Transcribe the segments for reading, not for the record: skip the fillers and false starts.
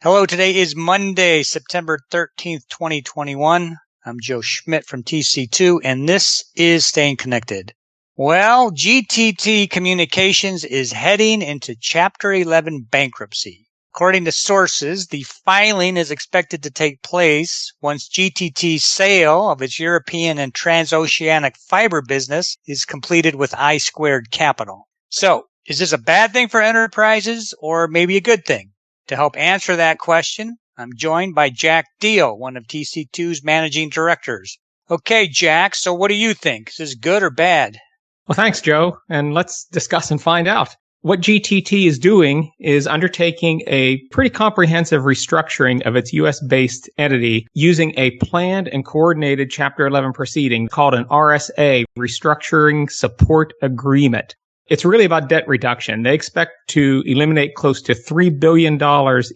Hello, today is Monday, September 13th, 2021. I'm Joe Schmidt from TC2, and this is Staying Connected. Well, GTT Communications is heading into Chapter 11 bankruptcy. According to sources, the filing is expected to take place once GTT's sale of its European and transoceanic fiber business is completed with I Squared Capital. So, is this a bad thing for enterprises or maybe a good thing? To help answer that question, I'm joined by Jack Deal, one of TC2's managing directors. Okay, Jack, so what do you think? Is this good or bad? Well, thanks, Joe. And let's discuss and find out. What GTT is doing is undertaking a pretty comprehensive restructuring of its U.S.-based entity using a planned and coordinated Chapter 11 proceeding called an RSA, Restructuring Support Agreement. It's really about debt reduction. They expect to eliminate close to $3 billion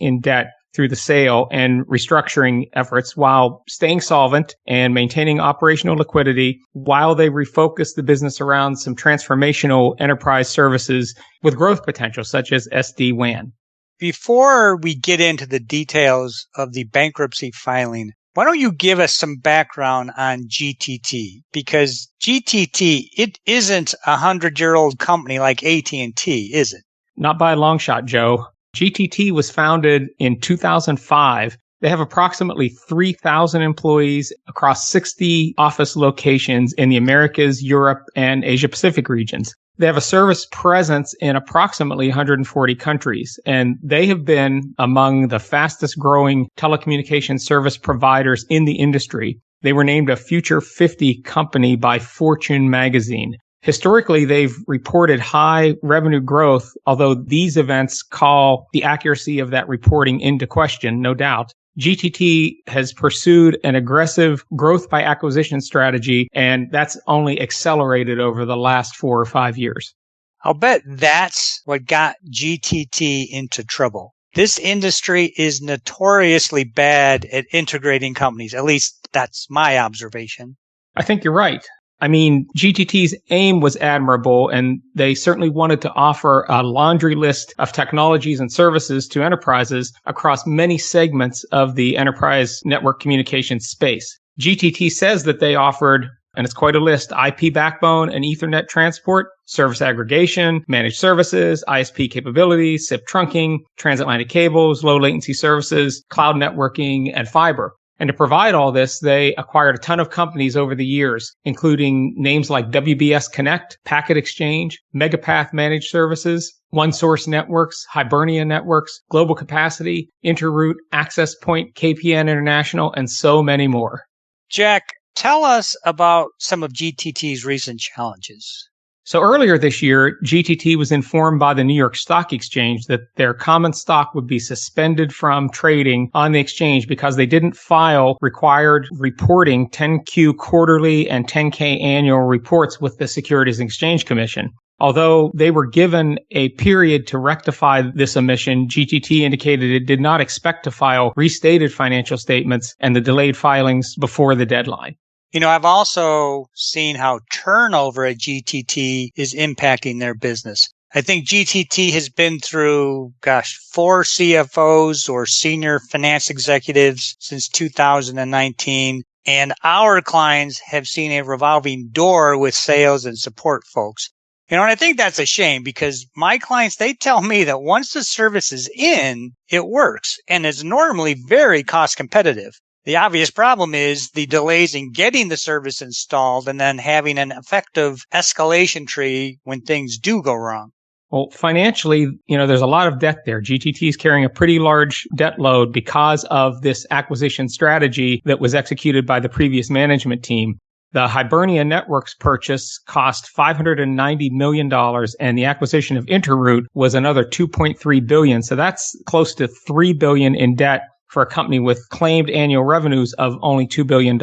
in debt through the sale and restructuring efforts while staying solvent and maintaining operational liquidity while they refocus the business around some transformational enterprise services with growth potential, such as SD-WAN. Before we get into the details of the bankruptcy filing, why don't you give us some background on GTT? Because GTT, it isn't a 100-year-old company like AT&T, is it? Not by a long shot, Joe. GTT was founded in 2005. They have approximately 3,000 employees across 60 office locations in the Americas, Europe, and Asia Pacific regions. They have a service presence in approximately 140 countries, and they have been among the fastest growing telecommunications service providers in the industry. They were named a Future 50 company by Fortune magazine. Historically, they've reported high revenue growth, although these events call the accuracy of that reporting into question, no doubt. GTT has pursued an aggressive growth by acquisition strategy, and that's only accelerated over the last 4 or 5 years. I'll bet that's what got GTT into trouble. This industry is notoriously bad at integrating companies. At least that's my observation. I think you're right. I mean, GTT's aim was admirable, and they certainly wanted to offer a laundry list of technologies and services to enterprises across many segments of the enterprise network communications space. GTT says that they offered, and it's quite a list, IP backbone and Ethernet transport, service aggregation, managed services, ISP capabilities, SIP trunking, transatlantic cables, low latency services, cloud networking, and fiber. And to provide all this, they acquired a ton of companies over the years, including names like WBS Connect, Packet Exchange, Megapath Managed Services, OneSource Networks, Hibernia Networks, Global Capacity, Interroute, Access Point, KPN International, and so many more. Jack, tell us about some of GTT's recent challenges. So earlier this year, GTT was informed by the New York Stock Exchange that their common stock would be suspended from trading on the exchange because they didn't file required reporting 10Q quarterly and 10K annual reports with the Securities and Exchange Commission. Although they were given a period to rectify this omission, GTT indicated it did not expect to file restated financial statements and the delayed filings before the deadline. You know, I've also seen how turnover at GTT is impacting their business. I think GTT has been through, 4 CFOs or senior finance executives since 2019. And our clients have seen a revolving door with sales and support folks. You know, and I think that's a shame because my clients, they tell me that once the service is in, it works and is normally very cost competitive. The obvious problem is the delays in getting the service installed and then having an effective escalation tree when things do go wrong. Well, financially, there's a lot of debt there. GTT is carrying a pretty large debt load because of this acquisition strategy that was executed by the previous management team. The Hibernia Networks purchase cost $590 million, and the acquisition of Interroute was another $2.3 billion. So that's close to $3 billion in debt for a company with claimed annual revenues of only $2 billion.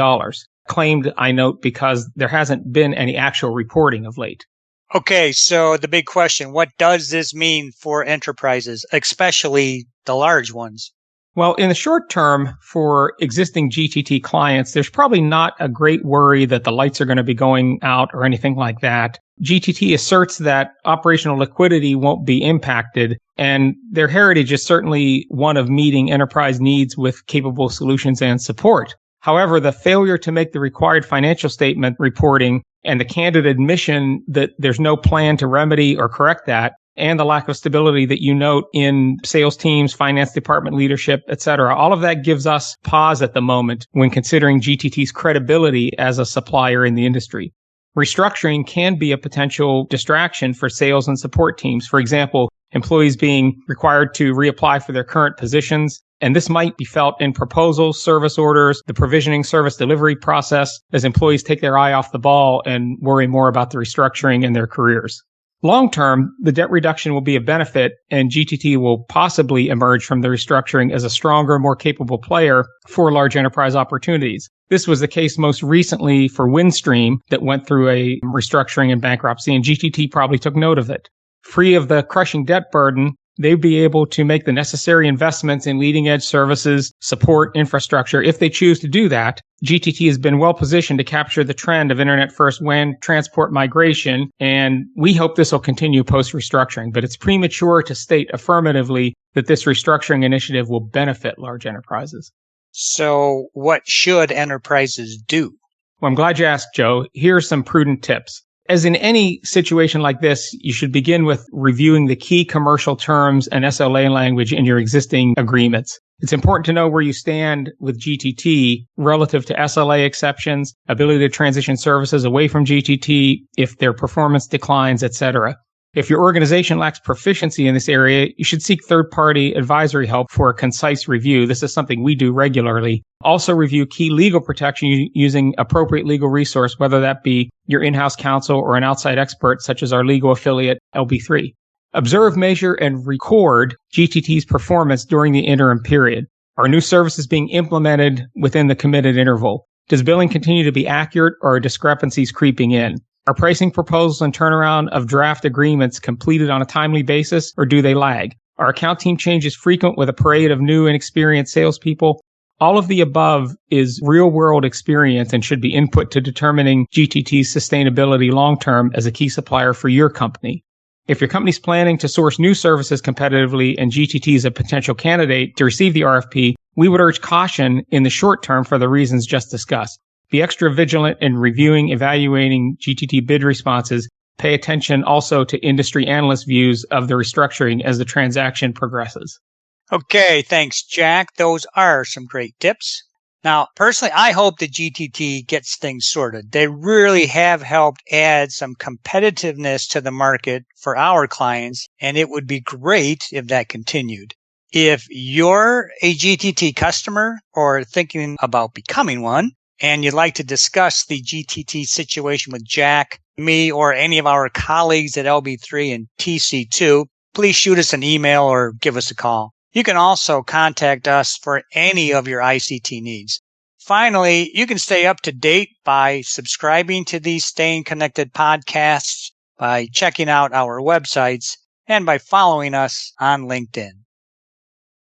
Claimed, I note, because there hasn't been any actual reporting of late. Okay, so the big question, what does this mean for enterprises, especially the large ones? Well, in the short term, for existing GTT clients, there's probably not a great worry that the lights are going to be going out or anything like that. GTT asserts that operational liquidity won't be impacted, and their heritage is certainly one of meeting enterprise needs with capable solutions and support. However, the failure to make the required financial statement reporting and the candid admission that there's no plan to remedy or correct that, and the lack of stability that you note in sales teams, finance department leadership, et cetera, all of that gives us pause at the moment when considering GTT's credibility as a supplier in the industry. Restructuring can be a potential distraction for sales and support teams. For example, employees being required to reapply for their current positions. And this might be felt in proposals, service orders, the provisioning service delivery process as employees take their eye off the ball and worry more about the restructuring in their careers. Long term, the debt reduction will be a benefit, and GTT will possibly emerge from the restructuring as a stronger, more capable player for large enterprise opportunities. This was the case most recently for Windstream that went through a restructuring and bankruptcy, and GTT probably took note of it. Free of the crushing debt burden, they'd be able to make the necessary investments in leading edge services, support, infrastructure. If they choose to do that, GTT has been well positioned to capture the trend of Internet first WAN transport migration, and we hope this will continue post restructuring. But it's premature to state affirmatively that this restructuring initiative will benefit large enterprises. So what should enterprises do? Well, I'm glad you asked, Joe. Here are some prudent tips. As in any situation like this, you should begin with reviewing the key commercial terms and SLA language in your existing agreements. It's important to know where you stand with GTT relative to SLA exceptions, ability to transition services away from GTT if their performance declines, etc. If your organization lacks proficiency in this area, you should seek third-party advisory help for a concise review. This is something we do regularly. Also review key legal protection using appropriate legal resource, whether that be your in-house counsel or an outside expert, such as our legal affiliate, LB3. Observe, measure, and record GTT's performance during the interim period. Are new services being implemented within the committed interval? Does billing continue to be accurate, or are discrepancies creeping in? Are pricing proposals and turnaround of draft agreements completed on a timely basis, or do they lag? Are account team changes frequent with a parade of new and experienced salespeople? All of the above is real-world experience and should be input to determining GTT's sustainability long-term as a key supplier for your company. If your company's planning to source new services competitively and GTT is a potential candidate to receive the RFP, we would urge caution in the short term for the reasons just discussed. Be extra vigilant in reviewing, evaluating GTT bid responses. Pay attention also to industry analyst views of the restructuring as the transaction progresses. Okay, thanks, Jack. Those are some great tips. Now, personally, I hope that GTT gets things sorted. They really have helped add some competitiveness to the market for our clients, and it would be great if that continued. If you're a GTT customer or thinking about becoming one, and you'd like to discuss the GTT situation with Jack, me, or any of our colleagues at LB3 and TC2, please shoot us an email or give us a call. You can also contact us for any of your ICT needs. Finally, you can stay up to date by subscribing to these Staying Connected podcasts, by checking out our websites, and by following us on LinkedIn.